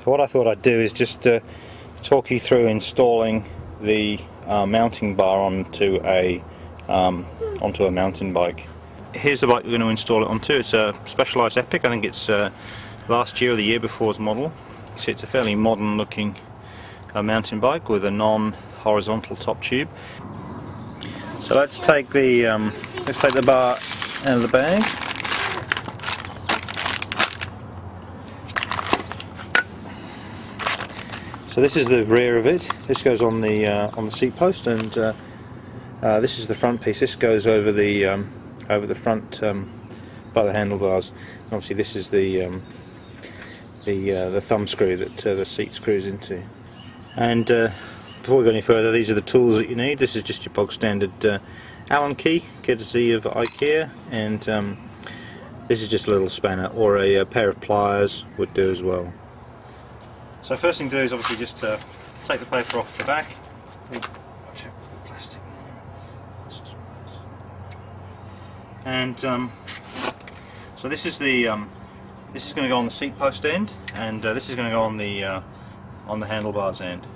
So what I thought I'd do is just talk you through installing the mounting bar onto a mountain bike. Here's the bike we're going to install it onto. It's a Specialized Epic. I think it's last year or the year before's model. So it's a fairly modern looking mountain bike with a non-horizontal top tube. So let's take the bar out of the bag. So this is the rear of it. This goes on the seat post, and this is the front piece. This goes over the front by the handlebars. And obviously, this is the thumb screw that the seat screws into. And before we go any further, these are the tools that you need. This is just your bog standard Allen key, courtesy of IKEA, and this is just a little spanner, or a pair of pliers would do as well. So first thing to do is obviously just take the paper off the back. Check the plastic. And so this is going to go on the seat post end, and this is going to go on the handlebars end.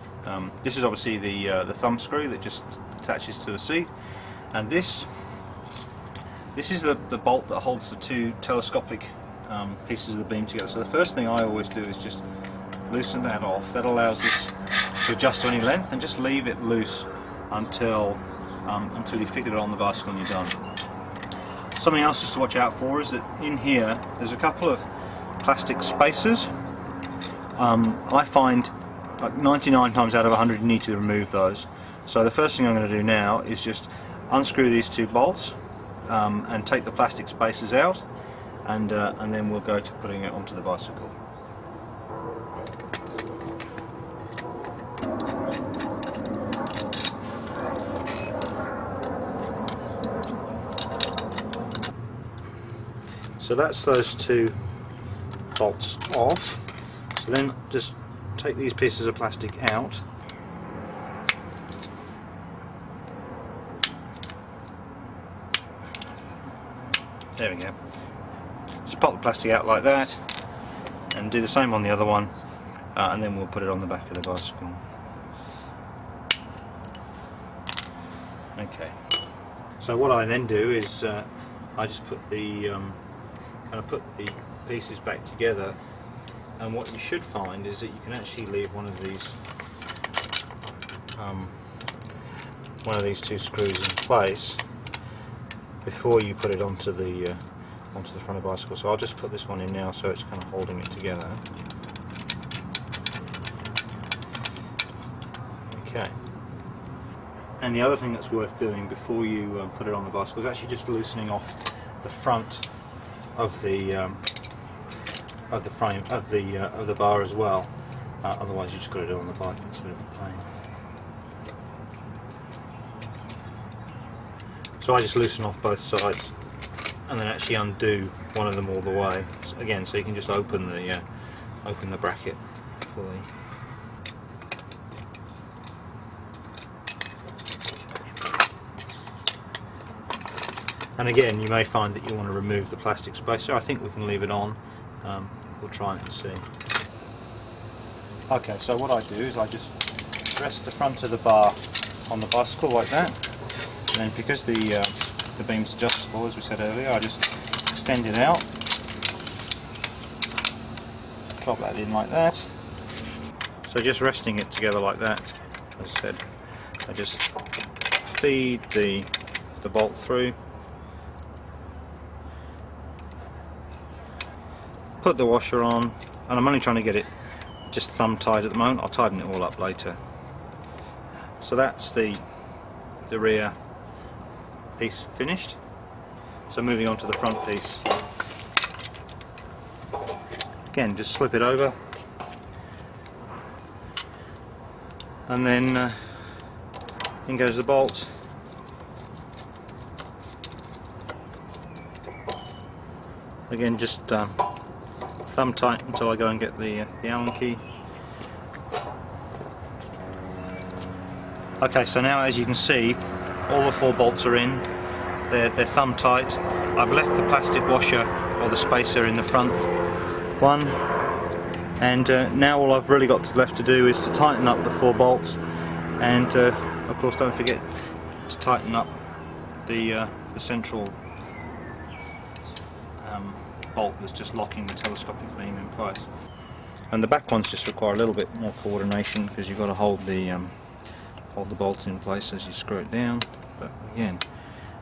This is obviously the thumb screw that just attaches to the seat, and this is the bolt that holds the two telescopic pieces of the beam together. So the first thing I always do is just loosen that off. That allows this to adjust to any length, and just leave it loose until you fit it on the bicycle and you're done. Something else just to watch out for is that in here there's a couple of plastic spacers. I find like 99 times out of 100 you need to remove those. So the first thing I'm going to do now is just unscrew these two bolts and take the plastic spacers out, and then we'll go to putting it onto the bicycle. So that's those two bolts off. So then just take these pieces of plastic out. There we go. Just pop the plastic out like that, and do the same on the other one, and then we'll put it on the back of the bicycle. Okay. So what I then do is I just put the put the pieces back together, and what you should find is that you can actually leave one of these two screws in place before you put it onto the front of the bicycle. So I'll just put this one in now, so it's kind of holding it together. Okay. And the other thing that's worth doing before you put it on the bicycle is actually just loosening off the front of the frame of the bar as well. Otherwise, you just got to do it on the bike. It's a bit of a pain. So I just loosen off both sides, and then actually undo one of them all the way. So again, so you can just open the bracket fully. And again, you may find that you want to remove the plastic spacer. I think we can leave it on. We'll try it and see. Okay, so what I do is I just rest the front of the bar on the bicycle like that, and then because the beam's adjustable, as we said earlier, I just extend it out, plop that in like that. So just resting it together like that, as I said, I just feed the bolt through, put the washer on, and I'm only trying to get it just thumb tight at the moment. I'll tighten it all up later. So that's the rear piece finished. So moving on to the front piece. Again, just slip it over, and then in goes the bolt. Again, just thumb tight until I go and get the Allen key. Okay, so now as you can see, all the four bolts are in. They're thumb tight. I've left the plastic washer or the spacer in the front one, And now all I've really got left to do is to tighten up the 4 bolts, and of course don't forget to tighten up the central bolt that's just locking the telescopic beam in place. And the back ones just require a little bit more coordination, because you've got to hold the bolts in place as you screw it down. But again,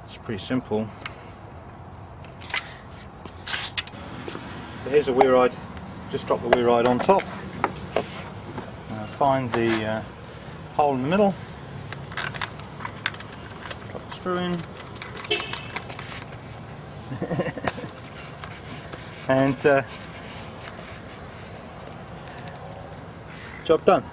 it's pretty simple. So here's a wheel ride. Just drop the wheel ride on top. Find the hole in the middle. Drop the screw in. And job done.